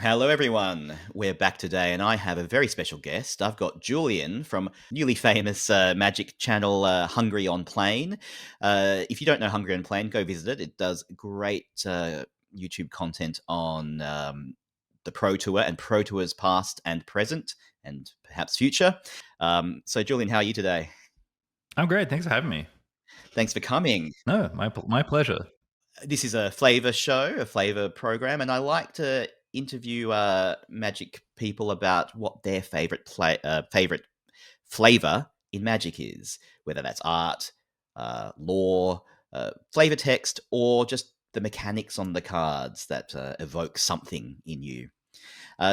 Hello, everyone. We're back today, and I have a very special guest. I've got Julian from newly famous magic channel Hungryonplane. If you don't know Hungryonplane, go visit it. It does great YouTube content on the Pro Tour and Pro Tours past and present, and perhaps future. So, Julian, how are you today? I'm great. Thanks for having me. Thanks for coming. No, my pleasure. This is a Flavour show, a Flavour program, and I like to interview magic people about what their favorite flavor in magic is, whether that's art, lore, flavor text, or just the mechanics on the cards that evoke something in you.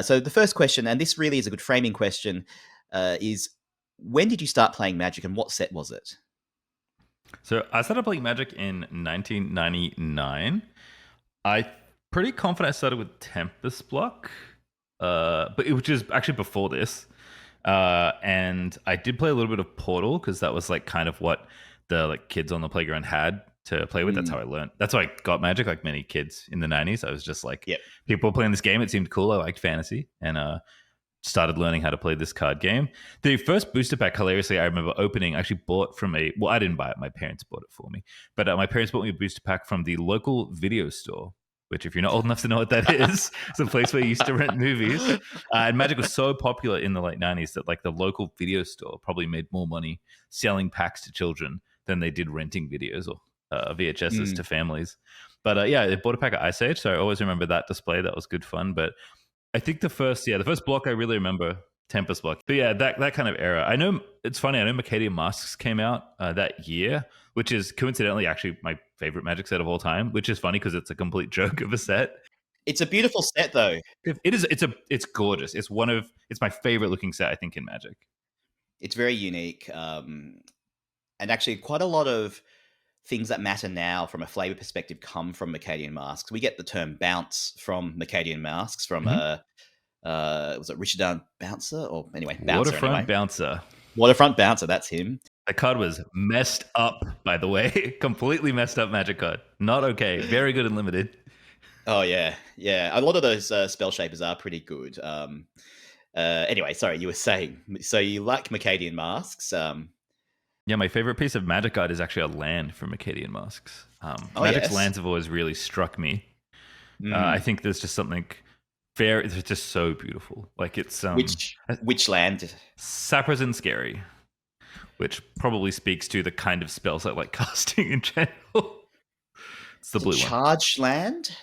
So the first question, and this really is a good framing question, is when did you start playing Magic, and what set was it? So I started playing Magic in 1999. I pretty confident I started with Tempest Block, but which is actually before this. And I did play a little bit of Portal because that was like kind of what the kids on the playground had to play with. That's how I learned. That's how I got Magic. Like many kids in the 90s, I was just like, people playing this game. It seemed cool. I liked fantasy, and started learning how to play this card game. The first booster pack, hilariously, I remember opening, I actually bought from I didn't buy it. My parents bought it for me. But my parents bought me a booster pack from the local video store, which if you're not old enough to know what that is, it's a place where you used to rent movies. And Magic was so popular in the late 90s that the local video store probably made more money selling packs to children than they did renting videos or VHSs to families. But they bought a pack of Ice Age, so I always remember that display. That was good fun. But I think the first block I really remember, Tempest Block. But yeah, that kind of era. I know it's funny. I know Mercadian Masques came out that year, which is coincidentally actually my favorite Magic set of all time. Which is funny because it's a complete joke of a set. It's a beautiful set, though. It is. It's gorgeous. It's my favorite looking set I think in Magic. It's very unique, and actually quite a lot of things that matter now from a flavor perspective come from Mercadian Masques. We get the term bounce from Mercadian Masques from was it Richard Bouncer? Or anyway, Bouncer. Waterfront Bouncer. Waterfront Bouncer, that's him. The card was messed up, by the way. Completely messed up Magic card. Not okay. Very good and limited. Oh, yeah. Yeah. A lot of those spell shapers are pretty good. Anyway, sorry, you were saying. So you like Mercadian Masques. Yeah, my favorite piece of Magic art is actually a land from Mercadian Masques. Magic's lands have always really struck me. I think there's just something it's just so beautiful. Like it's which land? Saprosan Scary, which probably speaks to the kind of spells I like casting in general. It's the blue charge land.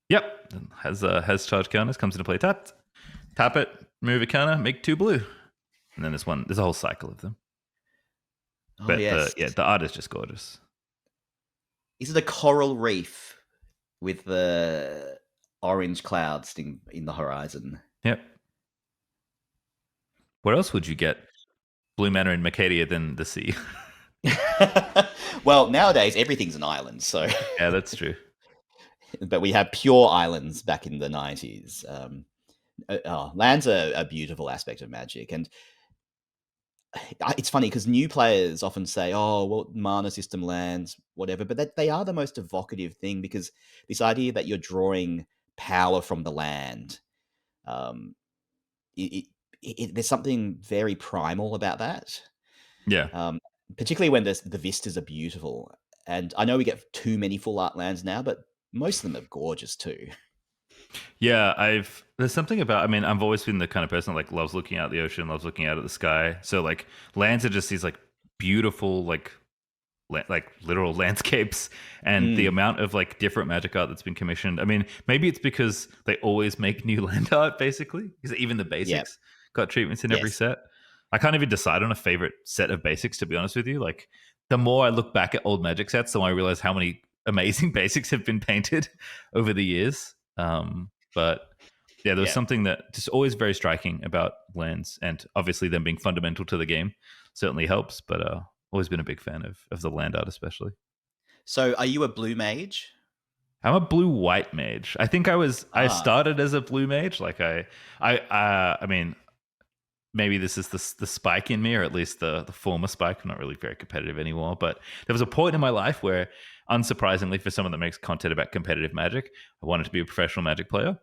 Yep, has charge counters. Comes into play. Tap it, move a counter, make 2 blue, and then there's a whole cycle of them. But the art is just gorgeous. Is it a coral reef with the orange clouds in the horizon? Yep. Where else would you get blue mana in Mercadia than the sea? Well, nowadays everything's an island, so yeah, that's true. But we have pure islands back in the 90s. Lands are a beautiful aspect of Magic, and it's funny because new players often say, "Oh, well, mana system lands, whatever," but they are the most evocative thing because this idea that you're drawing power from the land, there's something very primal about that. Yeah. Particularly when the vistas are beautiful, and I know we get too many full art lands now, but most of them are gorgeous too. Yeah, there's something about, I mean, I've always been the kind of person that loves looking out at the ocean, loves looking out at the sky. So lands are just these beautiful literal landscapes, and the amount of different Magic art that's been commissioned. I mean, maybe it's because they always make new land art basically, because even the basics got treatments in every set. I can't even decide on a favorite set of basics, to be honest with you. The more I look back at old Magic sets, the more I realize how many amazing basics have been painted over the years. But yeah, there was something that just always very striking about lands, and obviously them being fundamental to the game certainly helps, but always been a big fan of the land art especially. So are you a blue mage? I'm a blue-white mage. I think I started as a blue mage. I mean, maybe this is the spike in me, or at least the former spike. I'm not really very competitive anymore, but there was a point in my life where, unsurprisingly for someone that makes content about competitive Magic, I wanted to be a professional Magic player.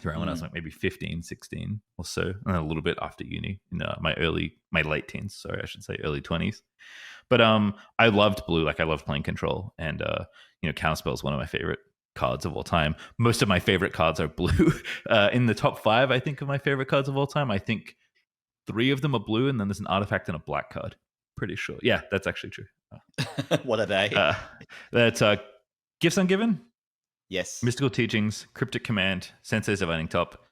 around when I was like maybe 15, 16 or so, and a little bit after uni in my late teens. Sorry, I should say early 20s. But I loved blue. Like I loved playing control, and Counterspell is one of my favorite cards of all time. Most of my favorite cards are blue. In the top 5, I think, of my favorite cards of all time, I think 3 of them are blue, and then there's an artifact and a black card. Pretty sure. Yeah, that's actually true. What are they? That's Gifts Ungiven, Yes. Mystical Teachings, Cryptic Command, Sensei's Dividing Top,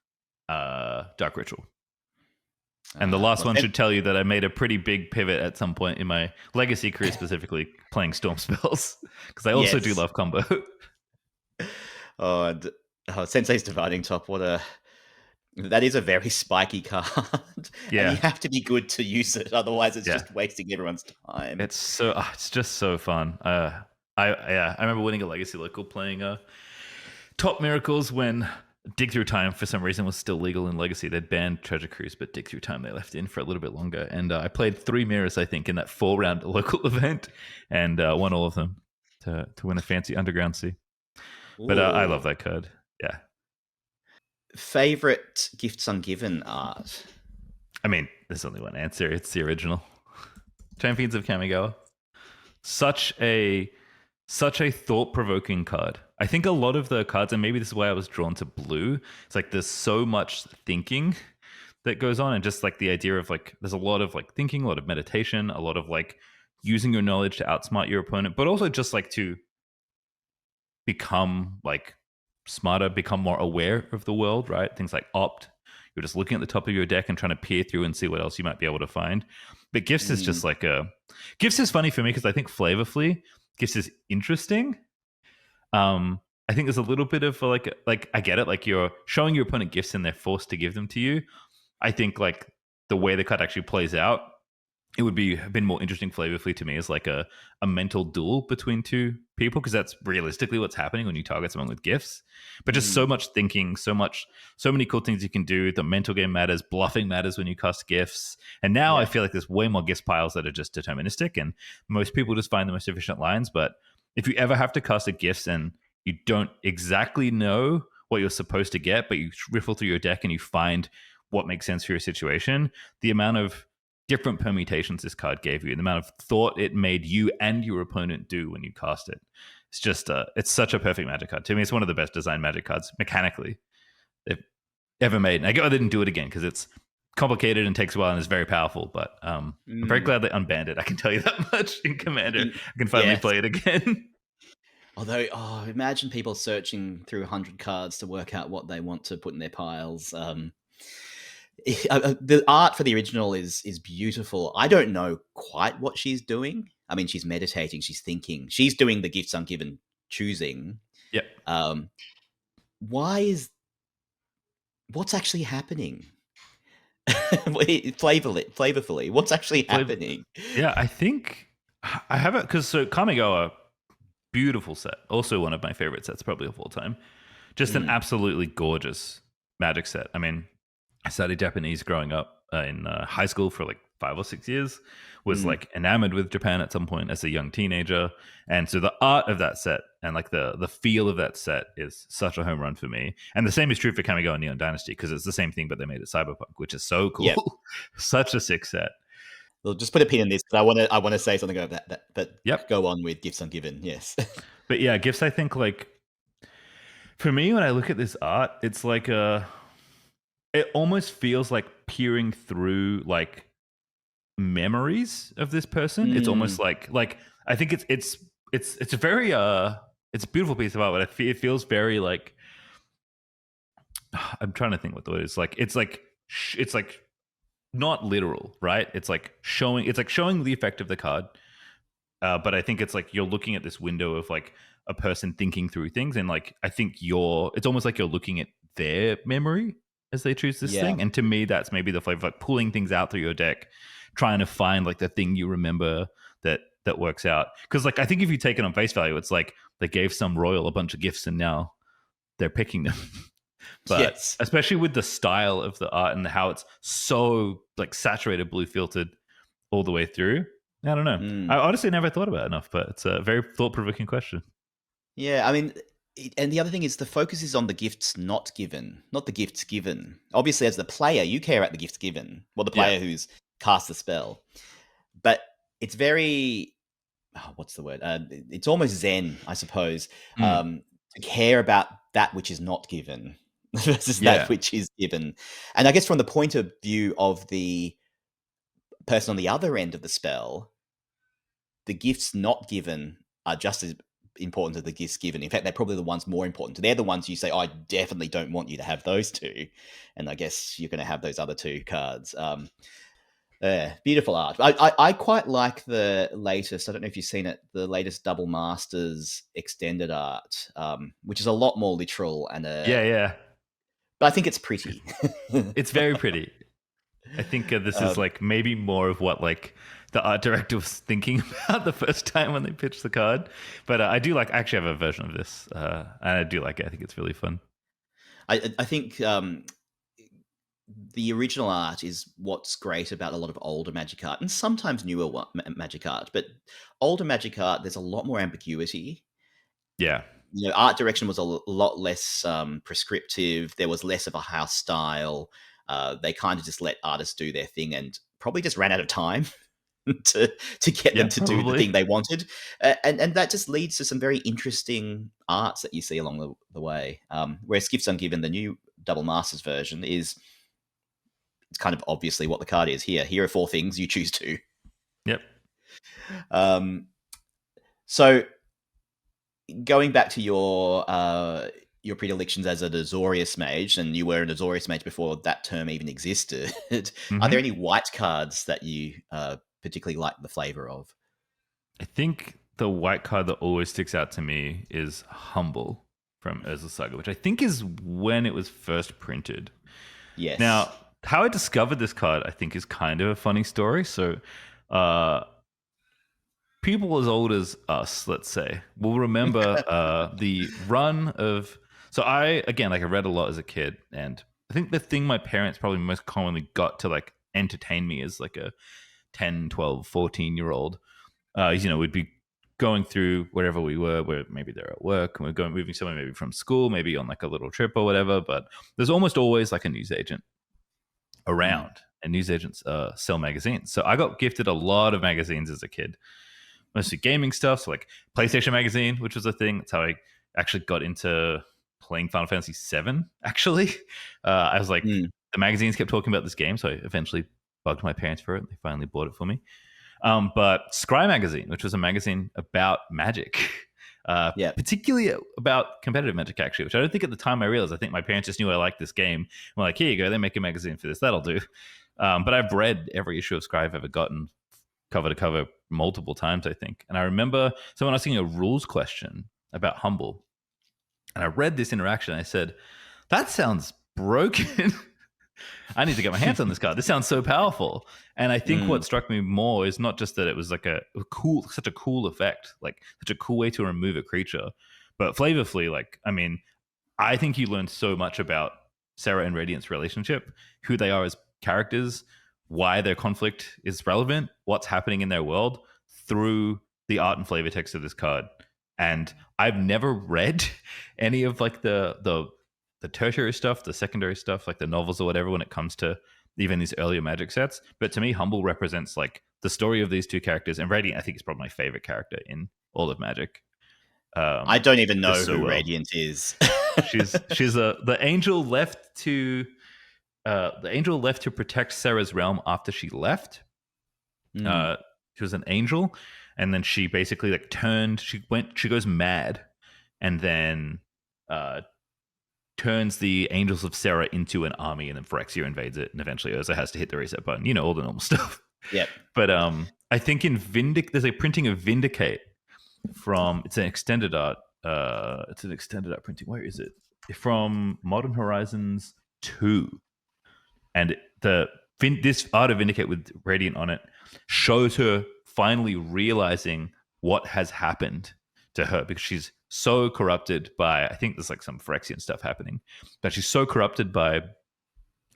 Dark Ritual. And the last one should tell you that I made a pretty big pivot at some point in my legacy career, specifically playing storm spells, because I also do love combo. Sensei's Dividing Top, that is a very spiky card. Yeah. And you have to be good to use it, otherwise it's just wasting everyone's time. It's just so fun. I remember winning a legacy local playing Top Miracles when Dig Through Time for some reason was still legal in Legacy. They'd banned Treasure Cruise, but Dig Through Time they left in for a little bit longer. And I played 3 mirrors, I think, in that 4-round local event, and won all of them to win a fancy Underground Sea. But I love that card. Yeah. Favorite Gifts Ungiven art? I mean, there's only one answer. It's the original. Champions of Kamigawa. Such a thought-provoking card. I think a lot of the cards, and maybe this is why I was drawn to blue, it's like there's so much thinking that goes on, and just like the idea of like there's a lot of like thinking, a lot of meditation, a lot of like using your knowledge to outsmart your opponent, but also just like to become like smarter, become more aware of the world, right? Things like Opt. You're just looking at the top of your deck and trying to peer through and see what else you might be able to find. But Gifts is just like Gifts is funny for me because I think flavorfully Gifts is interesting. I think there's a little bit of like I get it, like you're showing your opponent gifts and they're forced to give them to you. I think like the way the card actually plays out, it would have been more interesting flavorfully to me as like a mental duel between 2 people, because that's realistically what's happening when you target someone with gifts. But just so much thinking, so many cool things you can do. The mental game matters, bluffing matters when you cast gifts. And now I feel like there's way more gifts piles that are just deterministic, and most people just find the most efficient lines. But if you ever have to cast a gifts and you don't exactly know what you're supposed to get, but you riffle through your deck and you find what makes sense for your situation, the amount of different permutations this card gave you, the amount of thought it made you and your opponent do when you cast it, it's just it's such a perfect Magic card. To me, it's one of the best designed Magic cards mechanically they've ever made. And I didn't do it again because it's complicated and takes a while and is very powerful, but I'm very glad they unbanned it. I can tell you that much in Commander. I can finally play it again. Although, imagine people searching through 100 cards to work out what they want to put in their piles. The art for the original is beautiful. I don't know quite what she's doing. I mean, she's meditating, she's thinking, she's doing the Gifts Ungiven choosing. Yep. What's actually happening? Flavorfully, what's actually happening? Yeah, I think I have it because Kamigawa, beautiful set, also one of my favorite sets probably of all time. Just an absolutely gorgeous Magic set. I mean, I studied Japanese growing up in high school for like 5 or 6 years, was like enamored with Japan at some point as a young teenager. And so the art of that set and like the feel of that set is such a home run for me. And the same is true for Kamigawa Neon Dynasty, because it's the same thing, but they made it cyberpunk, which is so cool. Yep. Such a sick set. Well, just put a pin in this because I want to say something about that. But go on with Gifts Ungiven, yes. But yeah, Gifts, I think, like, for me, when I look at this art, it's like it almost feels like peering through like memories of this person. It's almost like I think it's a very it's a beautiful piece of art, but it feels very like, I'm trying to think what the word is. Like it's like not literal, right? It's like showing the effect of the card. But I think it's like you're looking at this window of like a person thinking through things, and like I think it's almost like you're looking at their memory as they choose this thing. And to me, that's maybe the flavor of like pulling things out through your deck, trying to find like the thing you remember that works out. Because like I think if you take it on face value, it's like they gave some royal a bunch of gifts and now they're picking them. But especially with the style of the art and how it's so like saturated blue filtered all the way through. I don't know. I honestly never thought about it enough, but it's a very thought-provoking question. Yeah, I mean, And the other thing is the focus is on the gifts not given, not the gifts given. Obviously, as the player, you care about the gifts given. Well, the Yeah. player who's cast the spell. But it's very, what's the word? It's almost zen, I suppose, to care about that which is not given versus that which is given. And I guess from the point of view of the person on the other end of the spell, the gifts not given are just as important as the gifts given. In fact, they're probably the ones more important. They're the ones you say, I definitely don't want you to have those two. And I guess you're going to have those other two cards. Beautiful art. I quite like the latest, I don't know if you've seen it, the latest Double Masters extended art, which is a lot more literal. And Yeah. But I think it's pretty. It's very pretty. I think this is like maybe more of what like the art director was thinking about the first time when they pitched the card. But I actually have a version of this, and I do like it. I think it's really fun. I think the original art is what's great about a lot of older Magic art, and sometimes newer Magic art. But older Magic art, there's a lot more ambiguity. Yeah. Art direction was a lot less prescriptive. There was less of a house style. They kind of just let artists do their thing and probably just ran out of time to get them to do the thing they wanted. And that just leads to some very interesting arts that you see along the way. Whereas Gifts Ungiven, the new Double Masters version, it's kind of obviously what the card is. Here are 4 things, you choose 2. Yep. So going back to your predilections as an Azorius mage, and you were an Azorius mage before that term even existed, are there any white cards that you particularly like the flavor of? I think the white card that always sticks out to me is Humble from Urza Saga, which I think is when it was first printed. Yes. Now, how I discovered this card, I think, is kind of a funny story. So, people as old as us, let's say, will remember the run of... So I read a lot as a kid, and I think the thing my parents probably most commonly got to like entertain me as like a 10, 12, 14-year-old, we'd be going through wherever we were, where maybe they're at work, and we're moving somewhere maybe from school, maybe on like a little trip or whatever, but there's almost always like a newsagent around, and newsagents sell magazines. So I got gifted a lot of magazines as a kid, mostly gaming stuff, so like PlayStation Magazine, which was a thing. That's how I actually got into playing Final Fantasy VII, actually. I was like, the magazines kept talking about this game, so I eventually bugged my parents for it, and they finally bought it for me. But Scry Magazine, which was a magazine about Magic, particularly about competitive Magic, actually, which I don't think at the time I realized. I think my parents just knew I liked this game. I'm like, here you go, they make a magazine for this, that'll do. But I've read every issue of Scry I've ever gotten, cover to cover, multiple times, I think. And I remember someone asking a rules question about Humble, and I read this interaction, and I said, that sounds broken. I need to get my hands on this card. This sounds so powerful. And I think what struck me more is not just that it was like such a cool effect, like such a cool way to remove a creature, but flavorfully, like, I mean, I think you learn so much about Serra and Radiant's relationship, who they are as characters, why their conflict is relevant, what's happening in their world through the art and flavor text of this card. And I've never read any of like the tertiary stuff, the secondary stuff, like the novels or whatever, when it comes to even these earlier Magic sets. But to me, Humble represents like the story of these two characters, and Radiant, I think, is probably my favorite character in all of Magic. I don't even know who Radiant is. she's the angel left to protect Serra's realm after she left. She was an angel, and then she basically like she goes mad, and then turns the Angels of Serra into an army, and then Phyrexia invades it, and eventually Urza has to hit the reset button. All the normal stuff. Yep. But I think in there's a printing of Vindicate it's an extended art. It's an extended art printing. Where is it? From Modern Horizons 2. And this art of Vindicate with Radiant on it shows her finally realizing what has happened to her, because she's so corrupted by, I think there's like some Phyrexian stuff happening, but she's so corrupted by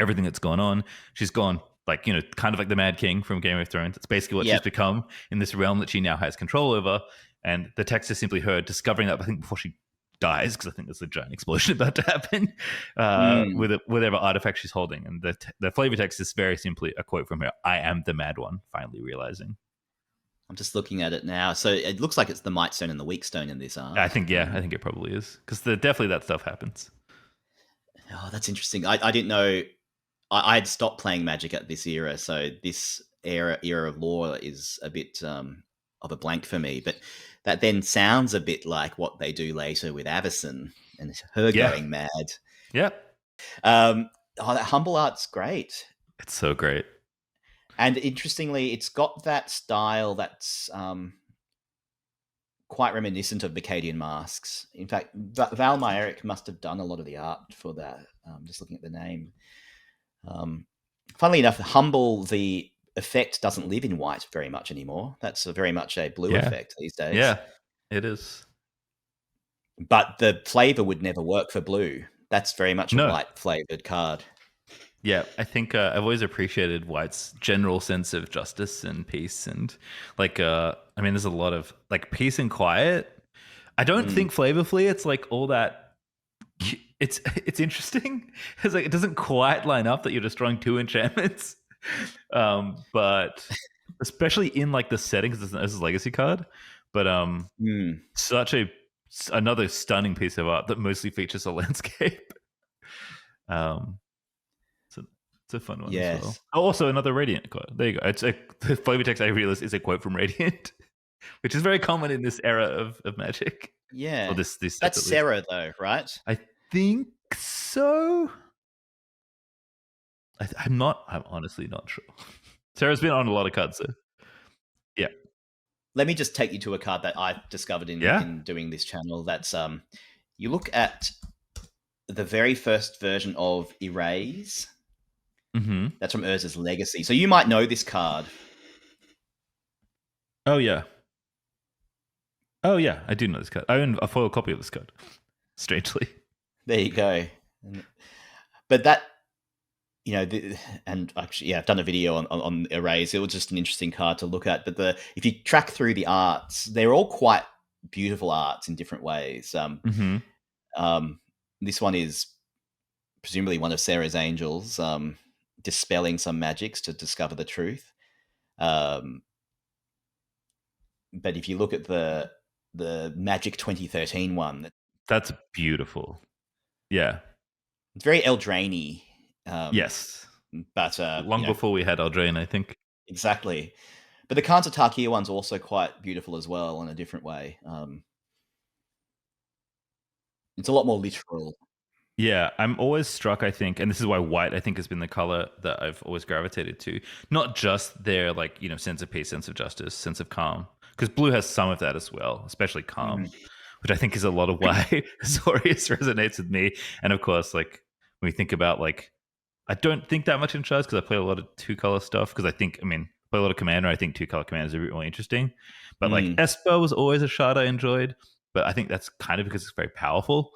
everything that's gone on. She's gone like, kind of like the Mad King from Game of Thrones. It's basically what she's become in this realm that she now has control over. And the text is simply her discovering that, I think, before she dies, because I think there's a giant explosion about to happen with whatever artifact she's holding. And the flavor text is very simply a quote from her: "I am the mad one, finally realizing." I'm just looking at it now. So it looks like it's the Might Stone and the Weak Stone in this art. I think it probably is, because definitely that stuff happens. Oh, that's interesting. I didn't know. I had stopped playing Magic at this era, so this era of lore is a bit of a blank for me. But that then sounds a bit like what they do later with Avison and her going mad. Yeah. That humble art's great. It's so great. And interestingly, it's got that style that's quite reminiscent of Mercadian Masques. In fact, Val Myerick must have done a lot of the art for that. Just looking at the name. Funnily enough, Humble, the effect doesn't live in white very much anymore. That's very much a blue effect these days. Yeah, it is. But the flavor would never work for blue. That's very much a white flavored card. Yeah, I think I've always appreciated White's general sense of justice and peace, and like, I mean, there's a lot of like peace and quiet. I don't think flavorfully it's like all that. It's interesting. It's like it doesn't quite line up that you're destroying 2 enchantments, but especially in like the settings, this is a legacy card, but such another stunning piece of art that mostly features a landscape. It's a fun one as well. Oh, also another Radiant quote. There you go. It's the flavor text I realized is a quote from Radiant, which is very common in this era of Magic. Yeah. Or this that's Sarah though, right? I think so. I'm honestly not sure. Sarah's been on a lot of cards though. Yeah. Let me just take you to a card that I discovered in doing this channel. That's you look at the very first version of Erase. That's from Urza's Legacy. So you might know this card. Oh yeah, I do know this card. I own a foil copy of this card, strangely. There you go. But that, and actually, I've done a video on Erase. It was just an interesting card to look at. But if you track through the arts, they're all quite beautiful arts in different ways. This one is presumably one of Sarah's angels, dispelling some magics to discover the truth. But if you look at the Magic 2013 one, that's beautiful. Yeah, it's very Eldraine-y. Yes, but long before we had Eldraine, I think. Exactly. But the Khans of Tarkir one's also quite beautiful as well in a different way. It's a lot more literal. Yeah, I'm always struck, I think, and this is why white, I think, has been the color that I've always gravitated to. Not just their, like, sense of peace, sense of justice, sense of calm, because blue has some of that as well, especially calm, which I think is a lot of why Azorius resonates with me. And of course, like, when we think about, like, I don't think that much in Shards because I play a lot of 2-color stuff, because I play a lot of Commander. I think 2-color Commander is a bit more interesting. But, like, Esper was always a shard I enjoyed, but I think that's kind of because it's very powerful.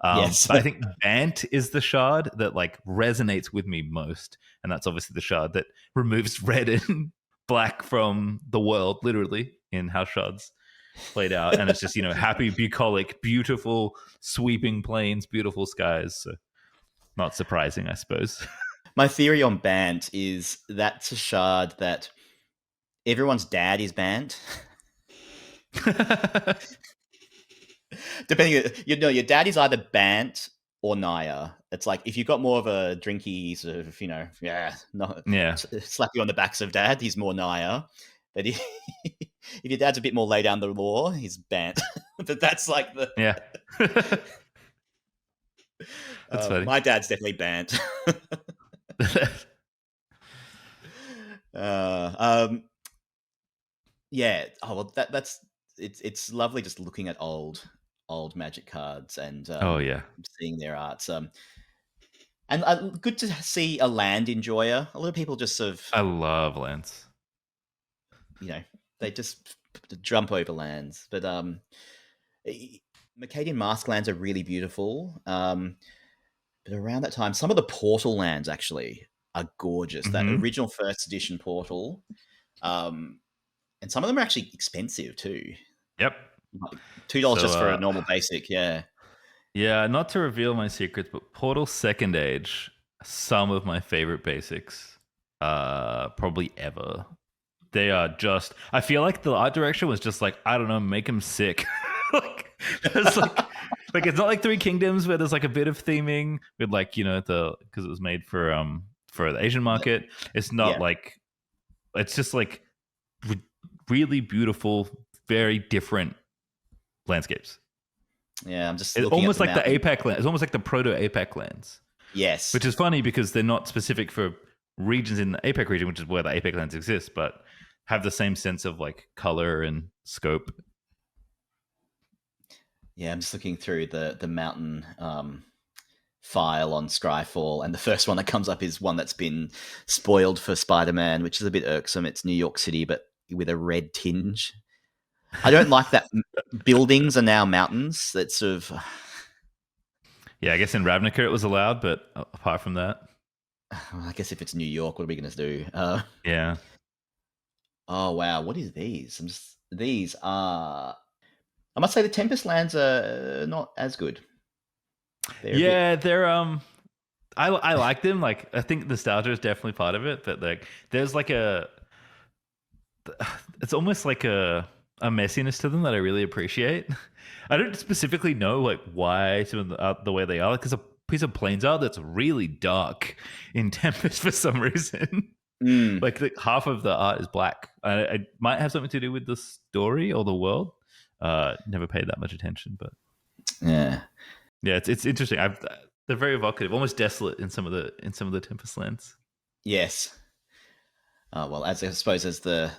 Yes. But I think Bant is the shard that like resonates with me most, and that's obviously the shard that removes red and black from the world, literally, in how Shards played out. And it's just happy, bucolic, beautiful, sweeping plains, beautiful skies. So not surprising, I suppose. My theory on Bant is that's a shard that everyone's dad is Bant. Depending, your dad is either Bant or Naya. It's like if you've got more of a drinky sort of, slap you on the backs of dad, he's more Naya. But if your dad's a bit more lay down the law, he's Bant. But that's like the That's funny. My dad's definitely Bant. Yeah. Oh well, that's it's lovely just looking at old Magic cards and seeing their arts. And good to see a land enjoyer. A lot of people just sort of I love lands. They just jump over lands. But Mercadian Masques lands are really beautiful. But around that time, some of the Portal lands actually are gorgeous. That original first edition Portal. And some of them are actually expensive too. Yep. $2 just for a normal basic, yeah. Yeah, not to reveal my secrets, but Portal Second Age, some of my favorite basics, probably ever. They are just. I feel like the art direction was just like, I don't know, make them sick. like there's like it's not like Three Kingdoms where there's like a bit of theming with like the because it was made for the Asian market. It's not Yeah, like it's just like really beautiful, very different landscapes. yeah. I'm just It's looking at almost the like the mountain. APAC land. It's almost like the proto APAC lands, Yes. which is funny because they're not specific for regions in the APAC region, which is where the APAC lands exist, but have the same sense of like color and scope. Yeah, I'm just looking through the mountain file on Scryfall, and the first one that comes up is one that's been spoiled for Spider-Man, which is a bit irksome. It's New York City, but with a red tinge. I don't like that buildings are now mountains. That's sort of, Yeah, I guess in Ravnica it was allowed, but apart from that, I guess if it's New York, what are we going to do? yeah. Oh wow, what is these? These are. I must say the Tempest lands are not as good. They're a bit. Yeah, they're I like them. Like I think nostalgia is definitely part of it, but like there's like a it's almost like a messiness to them that I really appreciate. I don't specifically know like why some of the way they are, because a piece of plains art that's really dark in Tempest for some reason. Mm, like half of the art is black. I might have something to do with the story or the world. Never paid that much attention, but yeah. yeah, it's interesting. They're very evocative, almost desolate in some of the Tempest lands. Yes. Well, as I suppose as the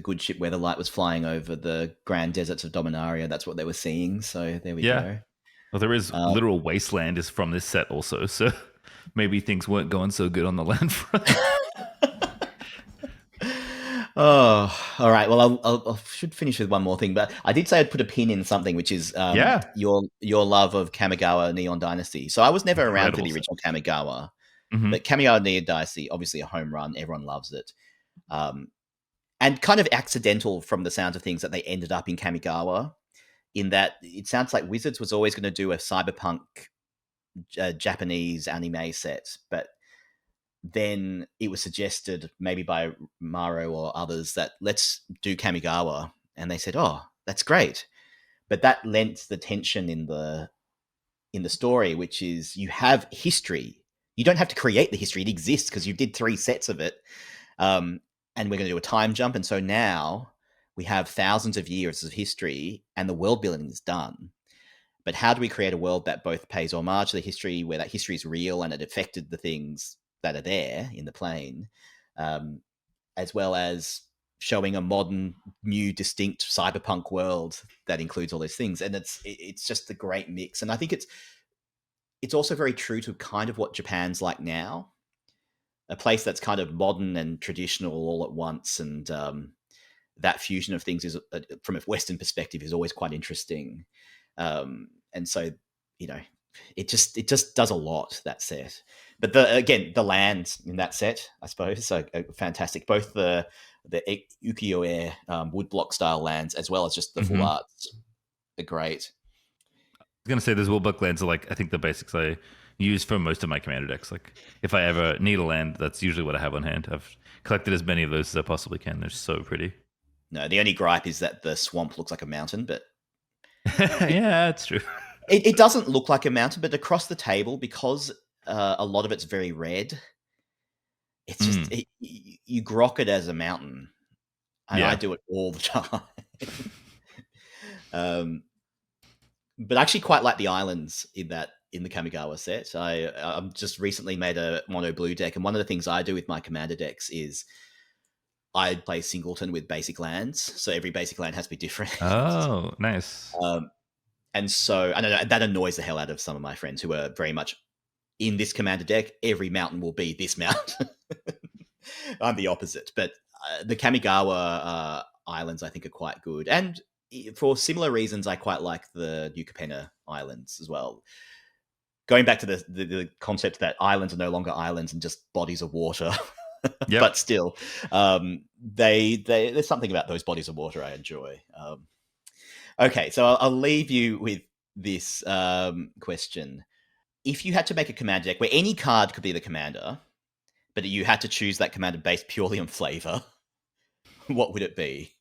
good ship Weatherlight was flying over the grand deserts of Dominaria, that's what they were seeing. So there we Yeah. go. Well, there is Uh, literal wasteland is from this set also, so maybe things weren't going so good on the land front. oh, all right. Well, I should finish with one more thing, but I did say I'd put a pin in something, which is Yeah, your love of Kamigawa Neon Dynasty. So I was never around for incredible the set. original Kamigawa, Hmm. but Kamigawa Neon Dynasty, obviously a home run. Everyone loves it. Um, and kind of accidental from the sounds of things that they ended up in Kamigawa, in that it sounds like Wizards was always going to do a cyberpunk Japanese anime set, but then it was suggested maybe by Maro or others that let's do Kamigawa, and they said, "Oh, that's great," but that lent the tension in the story, which is you have history. You don't have to create the history; it exists because you did 3 sets of it. Um, and we're going to do a time jump, and so now we have thousands of years of history, and the world building is done. But how do we create a world that both pays homage to the history, where that history is real and it affected the things that are there in the plane, um, as well as showing a modern, new, distinct cyberpunk world that includes all those things? And it's just a great mix. And I think it's also very true to kind of what Japan's like now, a place that's kind of modern and traditional all at once. And that fusion of things is, from a Western perspective, is always quite interesting. And so, you know, it just does a lot, that set. But the lands in that set, I suppose, are fantastic. Both the ukiyo-e woodblock style lands, as well as just the full Hmm. arts, are great. I was gonna say those Woolbuck lands are like I think the basics I use for most of my commander decks. Like if I ever need a land, that's usually what I have on hand. I've collected as many of those as I possibly can. They're so pretty. No, the only gripe is that the swamp looks like a mountain, but it, Yeah, that's true. it doesn't look like a mountain, but across the table, because a lot of it's very red, it's just Mm, you grok it as a mountain, and I yeah. do it all the time. um, but I actually quite like the islands in the Kamigawa set. I'm just recently made a mono blue deck, and one of the things I do with my commander decks is I play singleton with basic lands, so every basic land has to be different. Oh, nice. um, and so I don't know, that annoys the hell out of some of my friends who are very much in this commander deck. Every mountain will be this mountain. I'm the opposite, but the Kamigawa islands I think are quite good, and for similar reasons, I quite like the New Capenna islands as well. Going back to the concept that islands are no longer islands and just bodies of water, Yep. but still, they there's something about those bodies of water I enjoy. Okay, so I'll leave you with this question. If you had to make a commander deck where any card could be the commander, but you had to choose that commander based purely on flavor, what would it be?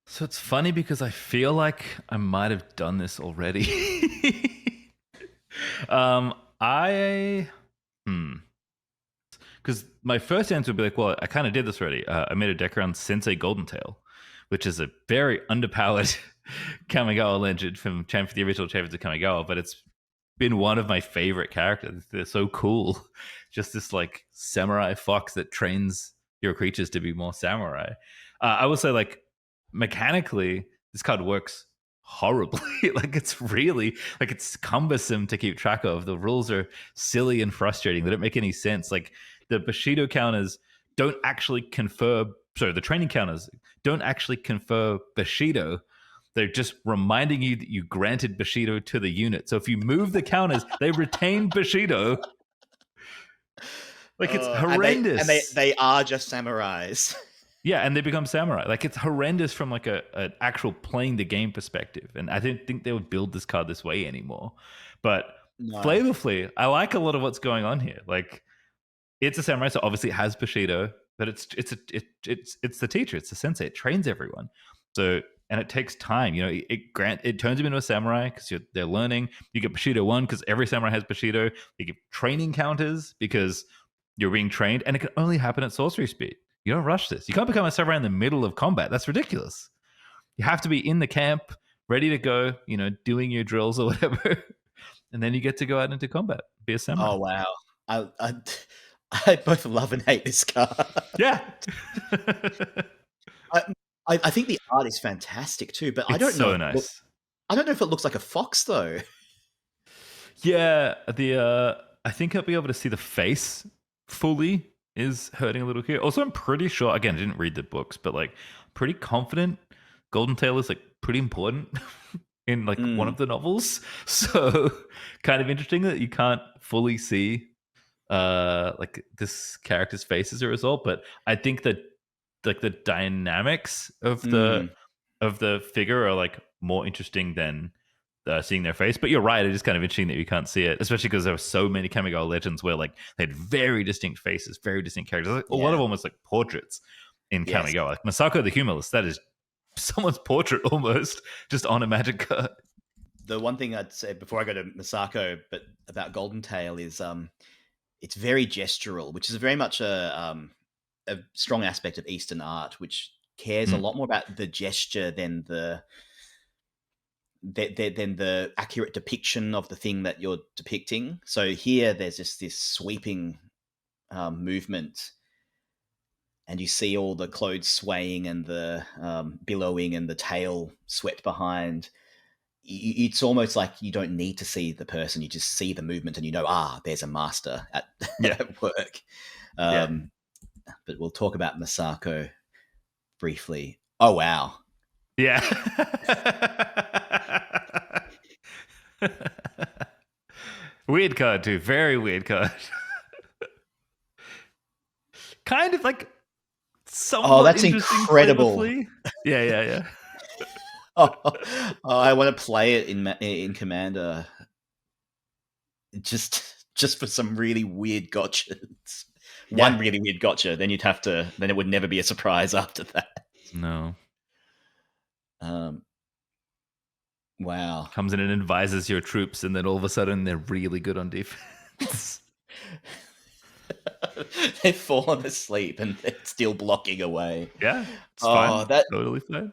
So it's funny because I feel like I might have done this already. I because my first answer would be like, well, I kind of did this already. I made a deck around Sensei Golden Tail, which is a very underpowered Kamigawa legend from the original Champions of Kamigawa, but it's been one of my favorite characters. They're so cool. Just this like samurai fox that trains your creatures to be more samurai. I would say like mechanically, this card works horribly. Like it's really like it's cumbersome to keep track of. The rules are silly and frustrating. They don't make any sense. Like the Bushido counters don't actually confer. Sorry, the training counters don't actually confer Bushido. They're just reminding you that you granted Bushido to the unit. So if you move the counters, they retain Bushido. Like it's horrendous. And they are just samurais. Yeah, and they become samurai. Like it's horrendous from like an actual playing the game perspective. And I didn't think they would build this card this way anymore. But No. flavorfully, I like a lot of what's going on here. Like it's a samurai, so obviously it has Bushido, but it's the teacher, it's the sensei, it trains everyone. So and it takes time. You know, it turns them into a samurai because they're learning. You get Bushido 1 because every samurai has Bushido. You get training counters because you're being trained, and it can only happen at sorcery speed. You don't rush this. You can't become a samurai in the middle of combat. That's ridiculous. You have to be in the camp, ready to go, you know, doing your drills or whatever. And then you get to go out into combat, be a samurai. Oh, wow. I both love and hate this card. Yeah. I think the art is fantastic too, but I don't know. So nice. I don't know if it looks like a fox though. Yeah, I think I'll be able to see the face fully is hurting a little here. Also, I'm pretty sure. Again, I didn't read the books, but like, pretty confident. Golden Tail is like pretty important in like one of the novels. So, kind of interesting that you can't fully see like this character's face as a result. But I think that like the dynamics of the figure are like more interesting than seeing their face. But you're right, it is kind of interesting that you can't see it, especially because there were so many Kamigawa legends where like they had very distinct faces, very distinct characters. Like, a lot of them was like portraits in Kamigawa. Like Masako the Humorless, that is someone's portrait almost, just on a magic card. The one thing I'd say before I go to Masako, but about Golden Tail is it's very gestural, which is very much a strong aspect of Eastern art, which cares a lot more about the gesture than the accurate depiction of the thing that you're depicting. So here, there's just this sweeping movement, and you see all the clothes swaying and the billowing and the tail swept behind. It's almost like you don't need to see the person; you just see the movement, and you know, there's a master at, at work. But we'll talk about Masako briefly. Oh, wow. Yeah. Weird card, too. Very weird card. Kind of like somewhat that's incredible. Yeah. I want to play it in Commander. Just for some really weird gotchas. One really weird gotcha, then you'd have to. Then it would never be a surprise after that. No. Wow. Comes in and advises your troops, and then all of a sudden they're really good on defense. They've fallen asleep and they're still blocking away. Yeah, it's fine. That's totally fine.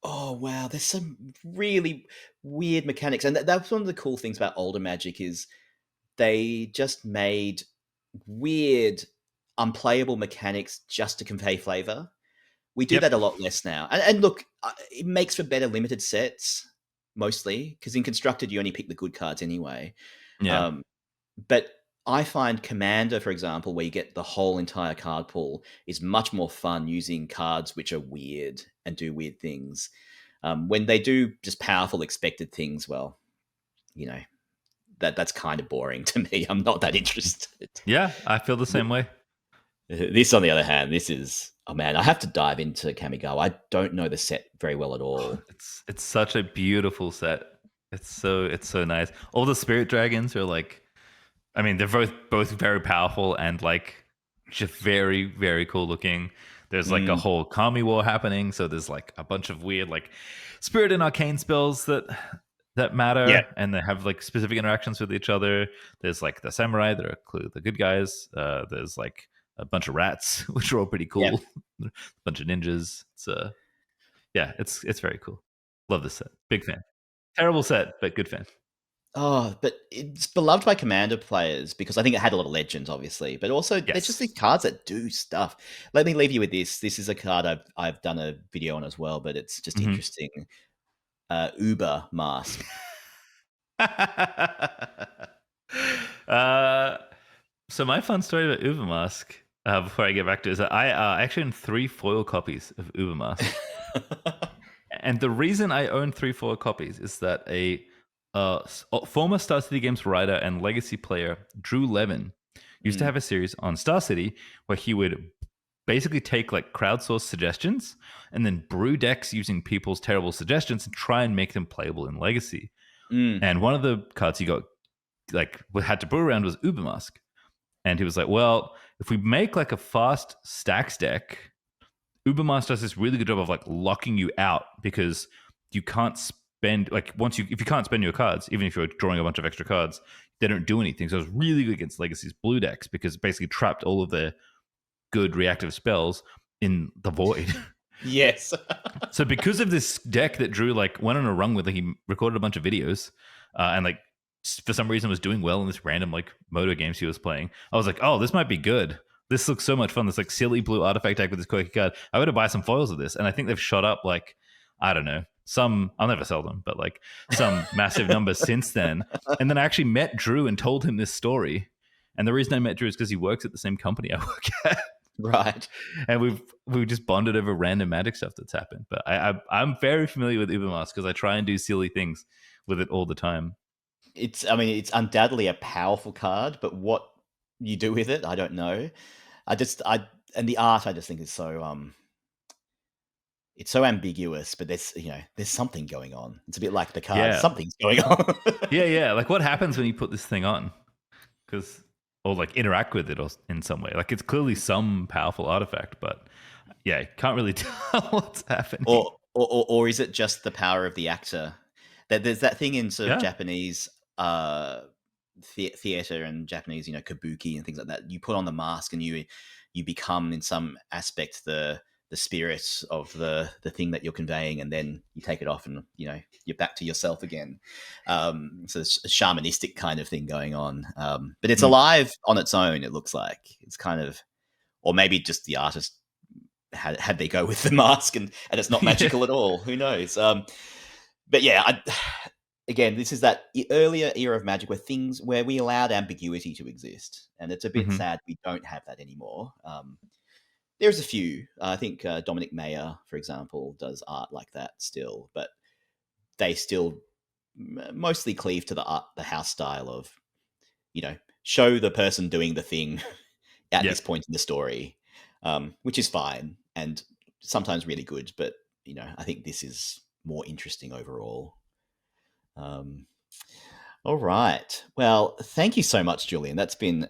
Oh, wow. There's some really weird mechanics. And that's one of the cool things about older Magic is they just made weird, unplayable mechanics just to convey flavor. We do that a lot less now. And look, it makes for better limited sets, mostly, because in Constructed, you only pick the good cards anyway. Yeah. But I find Commander, for example, where you get the whole entire card pool, is much more fun using cards which are weird and do weird things. When they do just powerful expected things, well, you know, that's kind of boring to me. I'm not that interested. Yeah, I feel the same way. This, on the other hand, this is, oh man, I have to dive into Kamigawa. I don't know the set very well at all. It's such a beautiful set. It's so nice. All the spirit dragons are like, I mean, they're both very powerful and like just very very cool looking. There's like a whole Kami war happening, so there's like a bunch of weird like spirit and arcane spells that matter, Yeah. and they have like specific interactions with each other. There's like the samurai that are clearly the good guys. There's like a bunch of rats, which are all pretty cool. Yep. A bunch of ninjas. Yeah, it's very cool. Love this set. Big fan. Terrible set, but good fan. Oh, but it's beloved by Commander players because I think it had a lot of legends, obviously, but also there's just Yes. these cards that do stuff. Let me leave you with this. This is a card I've done a video on as well, but it's just interesting. Uber Mask. So my fun story about Ubermask, before I get back to it, is that I actually own 3 foil copies of Ubermask. And the reason I own 3 foil copies is that a former Star City Games writer and legacy player, Drew Levin, used to have a series on Star City where he would basically take like crowdsourced suggestions and then brew decks using people's terrible suggestions and try and make them playable in Legacy. And one of the cards he got like had to brew around was Ubermask. And he was like, well, if we make like a fast stacks deck, Ubermask does this really good job of like locking you out because you can't spend like if you can't spend your cards, even if you're drawing a bunch of extra cards, they don't do anything. So it's really good against Legacy's blue decks because it basically trapped all of their good reactive spells in the void. Yes. So because of this deck that Drew like went on a run with, like, he recorded a bunch of videos and like for some reason was doing well in this random like moto games he was playing. I was like, oh, this might be good. This looks so much fun. This like silly blue artifact deck with this quirky card. I got to buy some foils of this, and I think they've shot up like, I don't know, I'll never sell them, but like some massive numbers since then. And then I actually met Drew and told him this story. And the reason I met Drew is because he works at the same company I work at. Right. And we've just bonded over random Magic stuff that's happened. But I'm very familiar with Ubermask because I try and do silly things with it all the time. It's undoubtedly a powerful card, but what you do with it, I don't know. And the art I just think is so it's so ambiguous, but there's something going on. It's a bit like the card. Yeah. Something's going on. Yeah. Like what happens when you put this thing on? Or like interact with it or in some way. Like it's clearly some powerful artifact, but yeah, can't really tell what's happening. Or is it just the power of the actor? There's that thing in sort of Japanese theater and Japanese, kabuki and things like that. You put on the mask and you become in some aspect the spirit of the thing that you're conveying, and then you take it off and you're back to yourself again. So it's a shamanistic kind of thing going on, but it's alive on its own. It looks like it's kind of, or maybe just the artist had they go with the mask and it's not magical at all. Who knows? But yeah, again, this is that earlier era of Magic where we allowed ambiguity to exist, and it's a bit sad we don't have that anymore. There's a few. I think Dominic Mayer, for example, does art like that still, but they still mostly cleave to the house style of, show the person doing the thing at this point in the story, which is fine and sometimes really good. But I think this is more interesting overall. All right. Well, thank you so much, Julian. That's been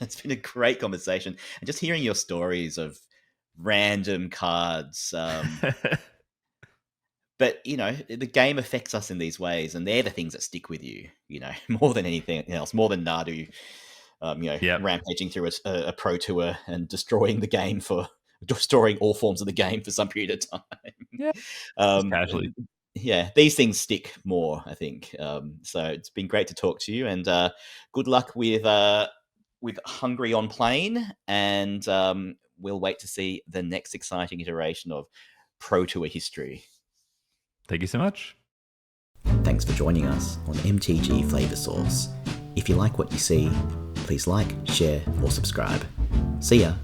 it's been a great conversation, and just hearing your stories of random cards. But the game affects us in these ways, and they're the things that stick with you. More than anything else, more than Nadu. Rampaging through a pro tour and destroying all forms of the game for some period of time. Yeah, just casually. Yeah, these things stick more, I think. So it's been great to talk to you, and good luck with Hungryonplane, and we'll wait to see the next exciting iteration of Pro Tour history. Thank you so much. Thanks for joining us on MTG Flavoursauce. If you like what you see, please like, share, or subscribe. See ya!